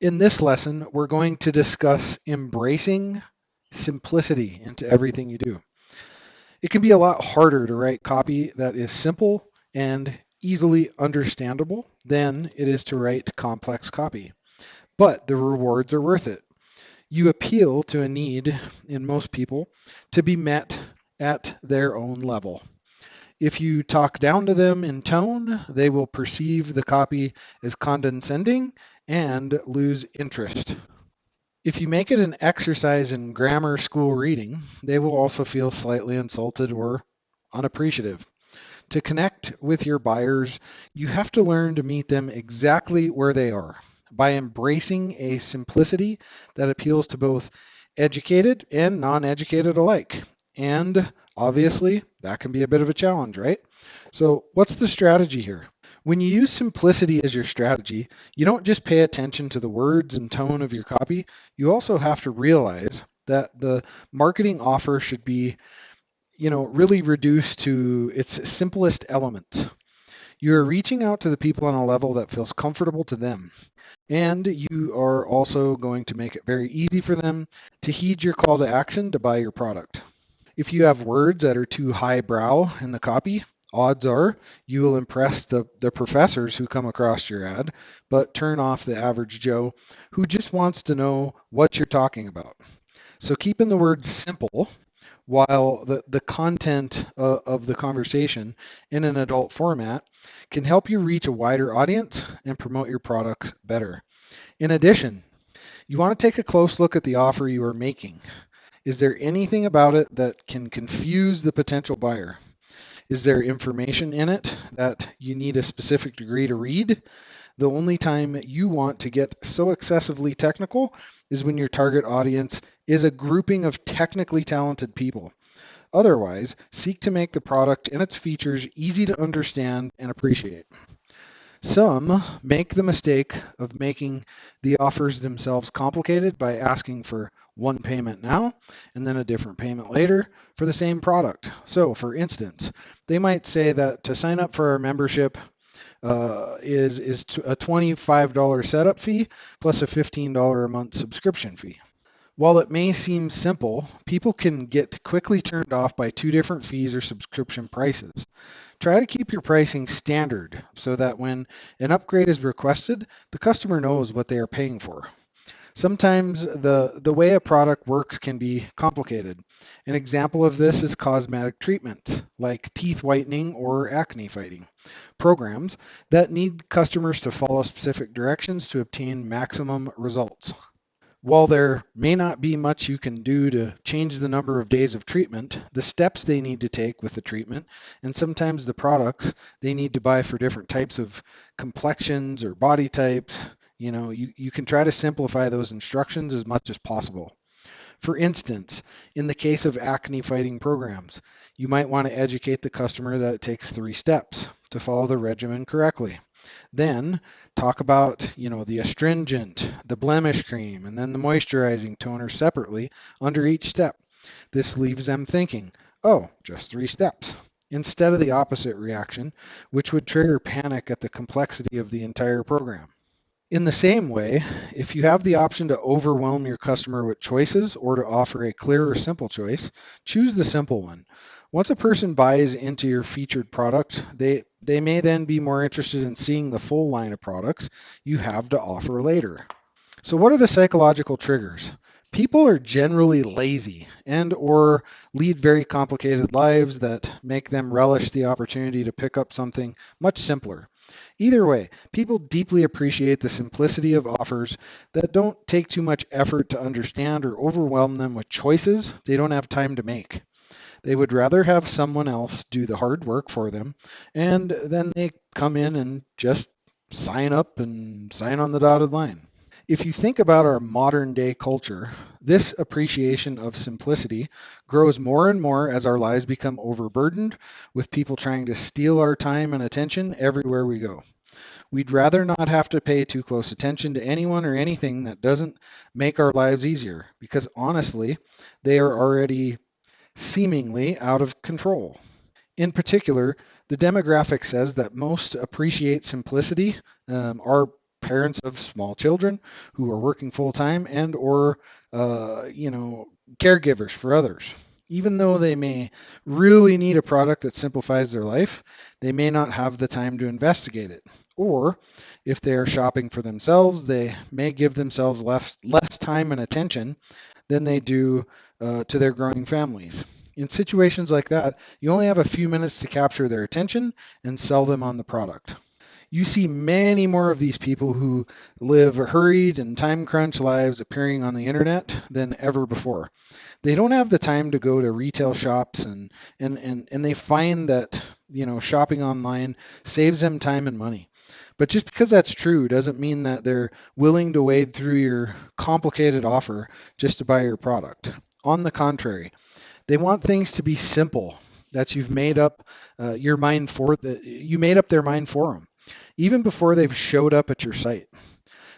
In this lesson, we're going to discuss embracing simplicity into everything you do. It can be a lot harder to write copy that is simple and easily understandable than it is to write complex copy, but the rewards are worth it. You appeal to a need in most people to be met at their own level. If you talk down to them in tone, they will perceive the copy as condescending and lose interest. If you make it an exercise in grammar school reading, they will also feel slightly insulted or unappreciative. To connect with your buyers, you have to learn to meet them exactly where they are by embracing a simplicity that appeals to both educated and non educated alike. And obviously, that can be a bit of a challenge, right? So, what's the strategy here? When you use simplicity as your strategy, you don't just pay attention to the words and tone of your copy, you also have to realize that the marketing offer should be, really reduced to its simplest elements. You're reaching out to the people on a level that feels comfortable to them. And you are also going to make it very easy for them to heed your call to action to buy your product. If you have words that are too highbrow in the copy, odds are you will impress the professors who come across your ad, but turn off the average Joe who just wants to know what you're talking about. So keeping the words simple while the content of the conversation in an adult format can help you reach a wider audience and promote your products better. In addition, you want to take a close look at the offer you are making. Is there anything about it that can confuse the potential buyer? Is there information in it that you need a specific degree to read? The only time you want to get so excessively technical is when your target audience is a grouping of technically talented people. Otherwise, seek to make the product and its features easy to understand and appreciate. Some make the mistake of making the offers themselves complicated by asking for one payment now and then a different payment later for the same product. So, for instance, they might say that to sign up for our membership is a $25 setup fee plus a $15 a month subscription fee. While it may seem simple, people can get quickly turned off by two different fees or subscription prices. Try to keep your pricing standard so that when an upgrade is requested, the customer knows what they are paying for. Sometimes the way a product works can be complicated. An example of this is cosmetic treatments like teeth whitening or acne fighting programs that need customers to follow specific directions to obtain maximum results. While there may not be much you can do to change the number of days of treatment, the steps they need to take with the treatment, and sometimes the products they need to buy for different types of complexions or body types, you can try to simplify those instructions as much as possible. For instance, in the case of acne fighting programs, you might want to educate the customer that it takes 3 steps to follow the regimen correctly. Then talk about, the astringent, the blemish cream, and then the moisturizing toner separately under each step. This leaves them thinking, oh, just 3 steps, instead of the opposite reaction, which would trigger panic at the complexity of the entire program. In the same way, if you have the option to overwhelm your customer with choices or to offer a clear or simple choice, choose the simple one. Once a person buys into your featured product, they may then be more interested in seeing the full line of products you have to offer later. So what are the psychological triggers? People are generally lazy and or lead very complicated lives that make them relish the opportunity to pick up something much simpler. Either way, people deeply appreciate the simplicity of offers that don't take too much effort to understand or overwhelm them with choices they don't have time to make. They would rather have someone else do the hard work for them, and then they come in and just sign up and sign on the dotted line. If you think about our modern day culture, this appreciation of simplicity grows more and more as our lives become overburdened with people trying to steal our time and attention everywhere we go. We'd rather not have to pay too close attention to anyone or anything that doesn't make our lives easier, because honestly, they are already seemingly out of control. In particular, the demographic says that most appreciate simplicity are parents of small children who are working full time and or caregivers for others. Even though they may really need a product that simplifies their life, they may not have the time to investigate it. Or if they are shopping for themselves, they may give themselves less time and attention than they do to their growing families. In situations like that, you only have a few minutes to capture their attention and sell them on the product. You see many more of these people who live hurried and time crunch lives appearing on the internet than ever before. They don't have the time to go to retail shops and they find that shopping online saves them time and money. But just because that's true doesn't mean that they're willing to wade through your complicated offer just to buy your product. On the contrary, they want things to be simple that you've made up your mind for that you made up their mind for them even before they've showed up at your site.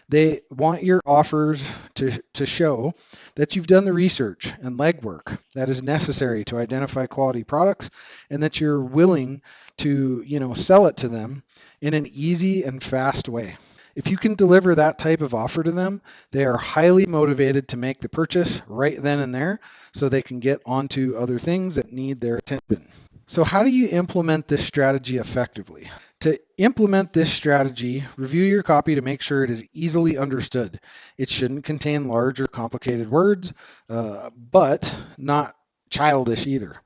They want your offers to show that you've done the research and legwork that is necessary to identify quality products and that you're willing to, sell it to them in an easy and fast way. If you can deliver that type of offer to them, they are highly motivated to make the purchase right then and there so they can get onto other things that need their attention. So how do you implement this strategy effectively? To implement this strategy, review your copy to make sure it is easily understood. It shouldn't contain large or complicated words, but not childish either.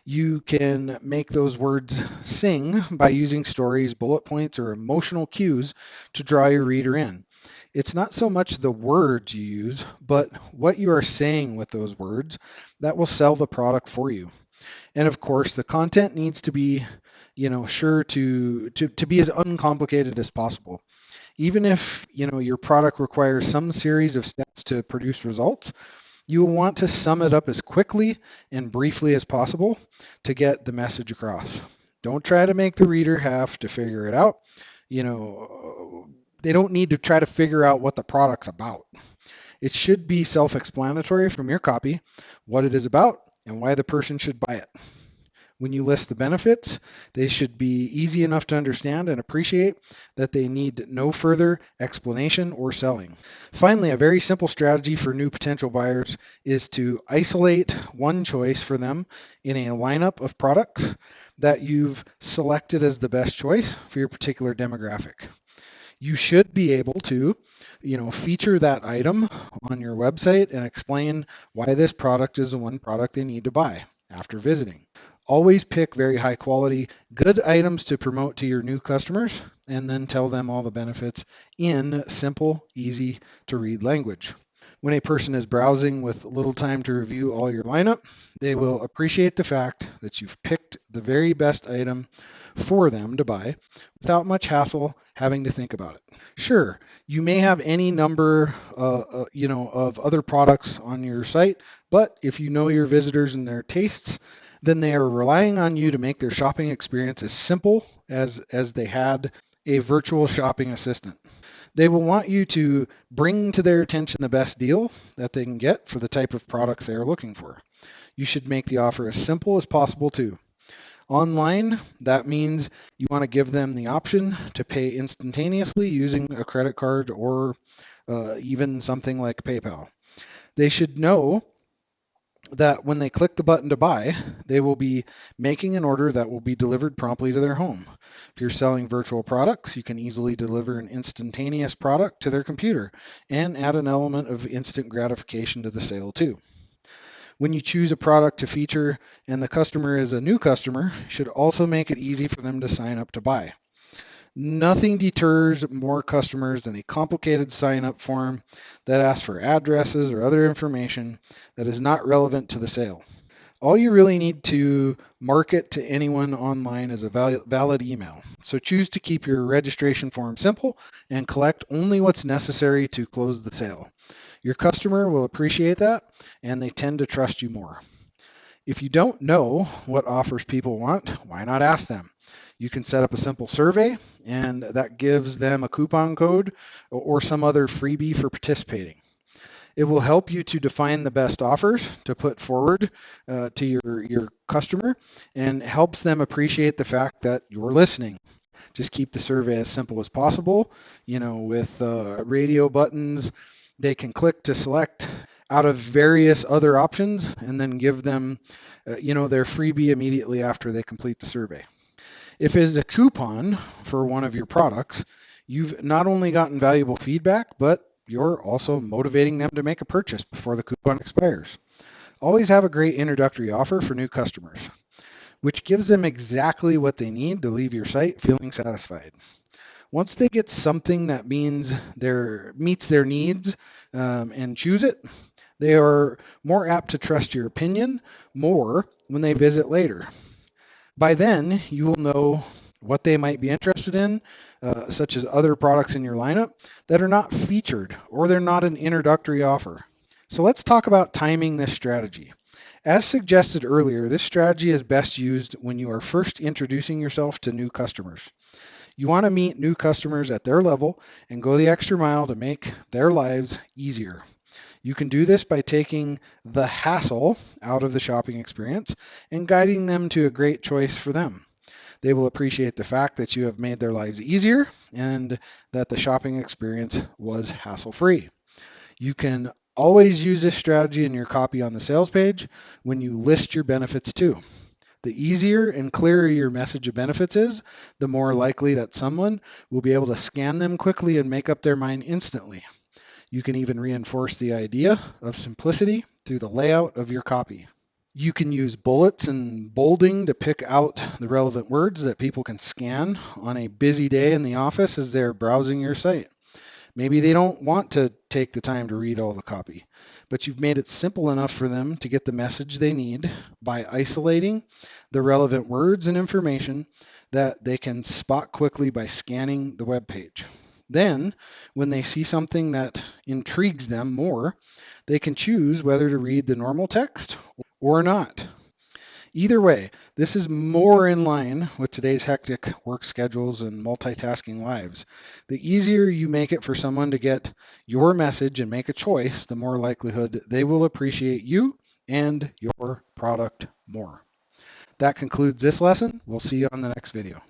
You can make those words sing by using stories, bullet points, or emotional cues to draw your reader in. It's not so much the words you use, but what you are saying with those words that will sell the product for you. And of course, the content needs to be, sure to be as uncomplicated as possible. Even if, your product requires some series of steps to produce results, you will want to sum it up as quickly and briefly as possible to get the message across. Don't try to make the reader have to figure it out. They don't need to try to figure out what the product's about. It should be self-explanatory from your copy, what it is about, and why the person should buy it. When you list the benefits, they should be easy enough to understand and appreciate that they need no further explanation or selling. Finally, a very simple strategy for new potential buyers is to isolate one choice for them in a lineup of products that you've selected as the best choice for your particular demographic. You should be able to, feature that item on your website and explain why this product is the one product they need to buy after visiting. Always pick very high quality, good items to promote to your new customers and then tell them all the benefits in simple, easy to read language. When a person is browsing with little time to review all your lineup, they will appreciate the fact that you've picked the very best item for them to buy without much hassle having to think about it. Sure, you may have any number of other products on your site, but if you know your visitors and their tastes, then they are relying on you to make their shopping experience as simple as they had a virtual shopping assistant. They will want you to bring to their attention the best deal that they can get for the type of products they are looking for. You should make the offer as simple as possible too. Online, that means you want to give them the option to pay instantaneously using a credit card or even something like PayPal. They should know that when they click the button to buy, they will be making an order that will be delivered promptly to their home. If you're selling virtual products, you can easily deliver an instantaneous product to their computer and add an element of instant gratification to the sale too. When you choose a product to feature and the customer is a new customer, you should also make it easy for them to sign up to buy. Nothing deters more customers than a complicated sign-up form that asks for addresses or other information that is not relevant to the sale. All you really need to market to anyone online is a valid email. So choose to keep your registration form simple and collect only what's necessary to close the sale. Your customer will appreciate that, and they tend to trust you more. If you don't know what offers people want, why not ask them? You can set up a simple survey, and that gives them a coupon code or some other freebie for participating. It will help you to define the best offers to put forward to your customer and helps them appreciate the fact that you're listening. Just keep the survey as simple as possible. With radio buttons, they can click to select out of various other options and then give them, their freebie immediately after they complete the survey. If it is a coupon for one of your products, you've not only gotten valuable feedback, but you're also motivating them to make a purchase before the coupon expires. Always have a great introductory offer for new customers, which gives them exactly what they need to leave your site feeling satisfied. Once they get something that meets their needs and choose it, they are more apt to trust your opinion more when they visit later. By then, you will know what they might be interested in, such as other products in your lineup that are not featured or they're not an introductory offer. So let's talk about timing this strategy. As suggested earlier, this strategy is best used when you are first introducing yourself to new customers. You want to meet new customers at their level and go the extra mile to make their lives easier. You can do this by taking the hassle out of the shopping experience and guiding them to a great choice for them. They will appreciate the fact that you have made their lives easier and that the shopping experience was hassle-free. You can always use this strategy in your copy on the sales page when you list your benefits too. The easier and clearer your message of benefits is, the more likely that someone will be able to scan them quickly and make up their mind instantly. You can even reinforce the idea of simplicity through the layout of your copy. You can use bullets and bolding to pick out the relevant words that people can scan on a busy day in the office as they're browsing your site. Maybe they don't want to take the time to read all the copy, but you've made it simple enough for them to get the message they need by isolating the relevant words and information that they can spot quickly by scanning the web page. Then, when they see something that intrigues them more, they can choose whether to read the normal text or not. Either way, this is more in line with today's hectic work schedules and multitasking lives. The easier you make it for someone to get your message and make a choice, the more likelihood they will appreciate you and your product more. That concludes this lesson. We'll see you on the next video.